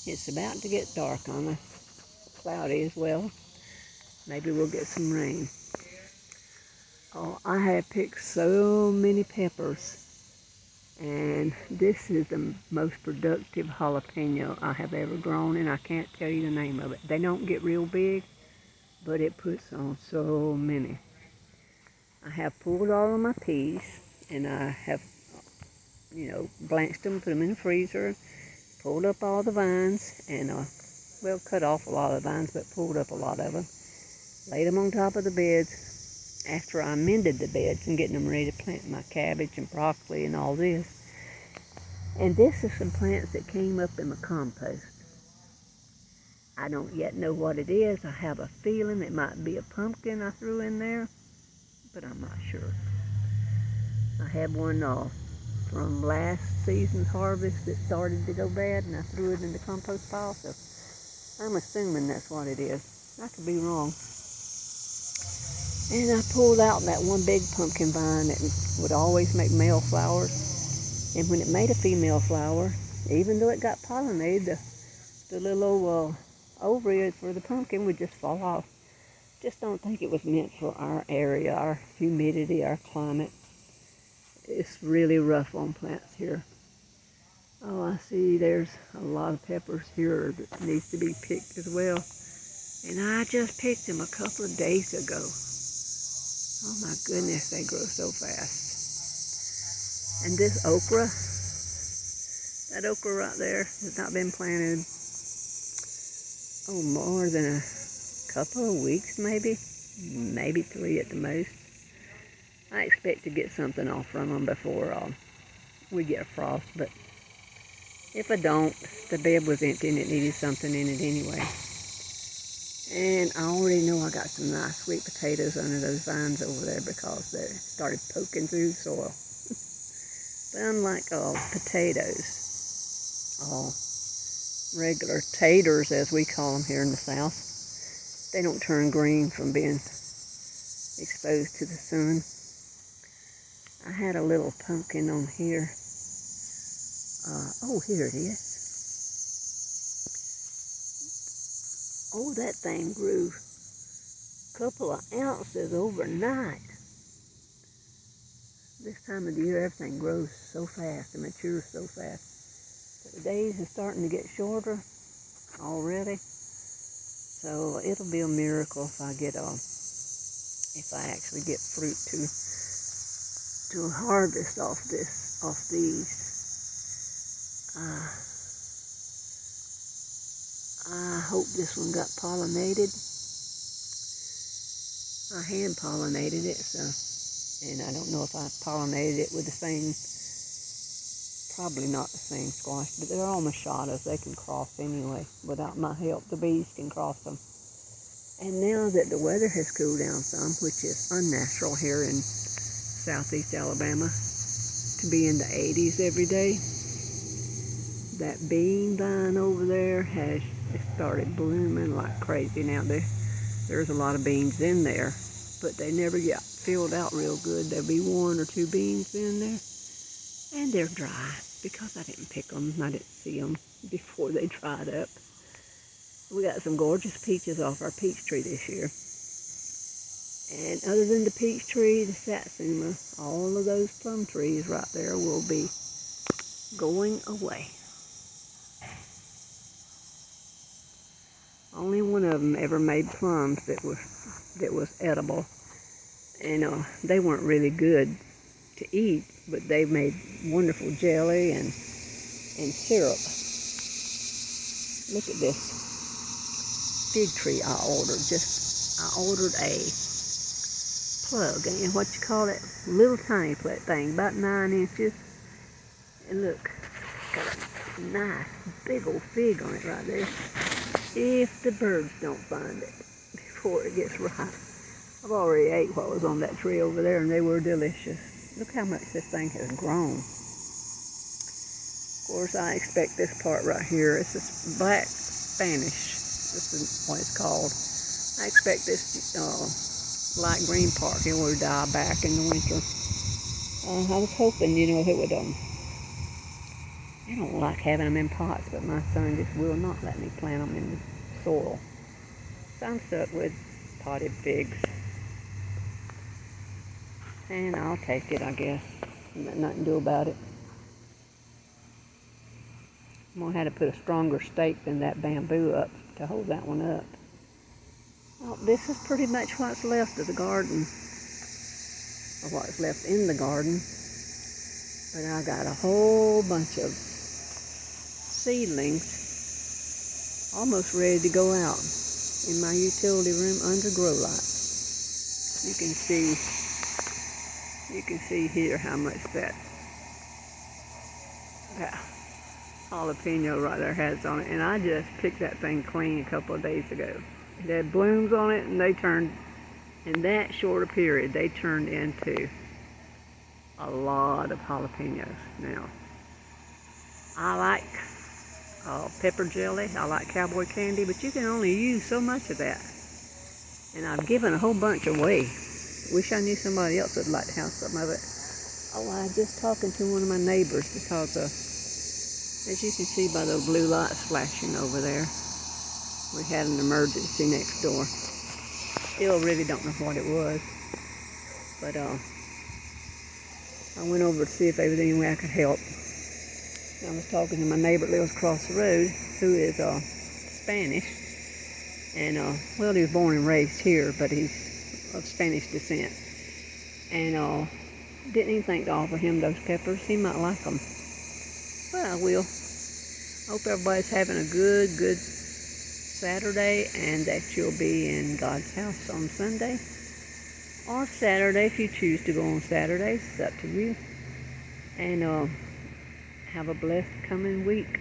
It's about to get dark on us. Cloudy as well. Maybe we'll get some rain. Oh, I have picked so many peppers. And this is the most productive jalapeno I have ever grown, and I can't tell you the name of it. They don't get real big, but it puts on so many. I have pulled all of my peas, and I have, blanched them, put them in the freezer, pulled up all the vines, and, cut off a lot of the vines, but pulled up a lot of them. Laid them on top of the beds after I mended the beds and getting them ready to plant my cabbage and broccoli and all this. And this is some plants that came up in my compost. I don't yet know what it is. I have a feeling it might be a pumpkin I threw in there, but I'm not sure. I had one from last season's harvest that started to go bad, and I threw it in the compost pile, so I'm assuming that's what it is. I could be wrong. And I pulled out that one big pumpkin vine that would always make male flowers. And when it made a female flower, even though it got pollinated, the little old ovary for the pumpkin would just fall off. Just don't think it was meant for our area, our humidity, our climate. It's really rough on plants here. Oh, I see there's a lot of peppers here that needs to be picked as well. And I just picked them a couple of days ago. Oh my goodness, they grow so fast. And this okra, that okra right there has not been planted, more than a couple of weeks maybe 3 at the most. I expect to get something off from them before we get a frost, but if I don't, the bed was empty and it needed something in it anyway. And I already know I got some nice sweet potatoes under those vines over there because they started poking through the soil. But unlike potatoes, regular taters as we call them here in the South, they don't turn green from being exposed to the sun. I had a little pumpkin on here. Here it is. Oh, that thing grew a couple of ounces overnight. This time of the year, everything grows so fast and matures so fast. But the days are starting to get shorter already. So it'll be a miracle if I actually get fruit to harvest off these. I hope this one got pollinated. I hand pollinated it, and I don't know if I pollinated it with the same, probably not the same squash, but they're all machadas. They can cross anyway. Without my help, the bees can cross them. And now that the weather has cooled down some, which is unnatural here in southeast Alabama, to be in the 80s every day, that bean vine over there has started blooming like crazy. Now there's a lot of beans in there, but they never get filled out real good. There'll be 1 or 2 beans in there, and they're dry because I didn't pick them. I didn't see them before they dried up. We got some gorgeous peaches off our peach tree this year. And other than the peach tree, the satsuma, all of those plum trees right there will be going away. Only one of them ever made plums that was edible. And they weren't really good to eat, but they made wonderful jelly and syrup. Look at this fig tree I ordered a plug, and what you call it, little tiny thing, about 9 inches. And look, got a nice big old fig on it right there. If the birds don't find it before it gets ripe. I've already ate what was on that tree over there, and they were delicious. Look how much this thing has grown. Of course, I expect this part right here, it's this black Spanish. This is what it's called. I expect this light green part here will die back in the winter. I was hoping, it would I don't like having them in pots, but my son just will not let me plant them in the soil. So I'm stuck with potted figs. And I'll take it, I guess. Nothing to do about it. I'm going to have to put a stronger stake than that bamboo up to hold that one up. Well, this is pretty much what's left of the garden, or what's left in the garden. But I got a whole bunch of seedlings almost ready to go out in my utility room under grow lights. You can see here how much that jalapeno right there has on it. And I just picked that thing clean a couple of days ago. It had blooms on it, and they turned, in that short a period, they turned into a lot of jalapenos. Now, I like pepper jelly. I like cowboy candy, but you can only use so much of that. And I've given a whole bunch away. Wish I knew somebody else would like to have some of it. Oh, I was just talking to one of my neighbors because, as you can see by those blue lights flashing over there, we had an emergency next door. Still really don't know what it was, but I went over to see if there was any way I could help. I was talking to my neighbor that lives across the road, who is Spanish, and well, he was born and raised here, but he's of Spanish descent, and didn't even think to offer him those peppers. He might like them. But I will. Hope everybody's having a good Saturday, and that you'll be in God's house on Sunday or Saturday if you choose to go on Saturdays. It's up to you. And have a blessed coming week.